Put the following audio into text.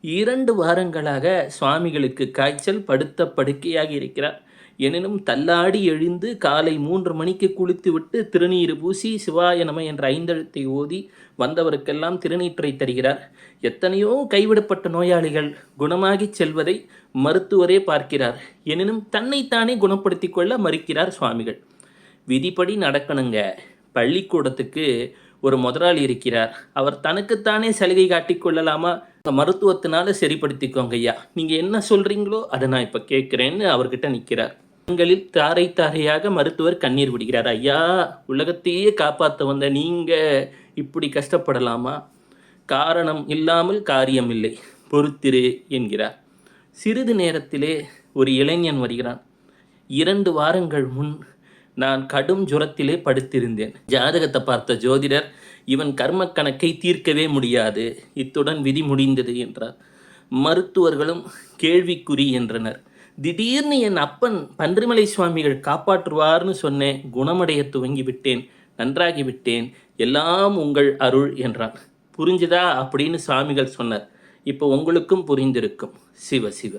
2 வாரங்களாக சுவாமிகளுக்கு காய்ச்சல், படுத்த படுக்கையாகி இருக்கிறார். எனினும் தள்ளாடி எழுந்து காலை 3 மணிக்கு குளித்துவிட்டு திருநீறு பூசி சிவாய நம என்ற 5 எழுத்தை ஓதி வந்தவருக்கெல்லாம் திருநீற்றை தருகிறார். எத்தனையோ கைவிடப்பட்ட நோயாளிகள் குணமாகிச் செல்வதை மருத்துவரே பார்க்கிறார். எனினும் தன்னைத்தானே குணப்படுத்திக் கொள்ள மறுக்கிறார் சுவாமிகள். விதிப்படி நடக்கணுங்க. பள்ளிக்கூடத்துக்கு ஒரு முதலாளி இருக்கிறார். அவர் தனக்குத்தானே சலுகை காட்டிக் கொள்ளலாமா? மருத்துவத்தினால சரிப்படுத்திக்கோங்க ஐயா, நீங்கள் என்ன சொல்கிறீங்களோ அதை நான் இப்போ கேட்குறேன்னு அவர்கிட்ட நிற்கிறார். கண்களில் தாரை தாரையாக மருத்துவர் கண்ணீர் விடுகிறார். ஐயா, உலகத்தையே காப்பாற்ற வந்த நீங்கள் இப்படி கஷ்டப்படலாமா? காரணம் இல்லாமல் காரியம் இல்லை, பொறுத்திரு என்கிறார். சிறிது நேரத்திலே ஒரு இளைஞன் வருகிறான். 2 வாரங்கள் முன் நான் கடும் ஜுரத்திலே படுத்திருந்தேன். ஜாதகத்தை பார்த்த ஜோதிடர், இவன் கர்ம கணக்கை தீர்க்கவே முடியாது, இத்துடன் விதி முடிந்தது என்றார். மருத்துவர்களும் கேள்விக்குறி என்றனர். திடீர்னு என் அப்பன் பன்றிமலை சுவாமிகள் காப்பாற்றுவார்னு சொன்னேன், குணமடைய துவங்கி விட்டேன், நன்றாகி விட்டேன், எல்லாம் உங்கள் அருள் என்றான். புரிஞ்சுதா அப்படின்னு சுவாமிகள் சொன்னார். இப்போ உங்களுக்கும் புரிந்திருக்கும். சிவ சிவ.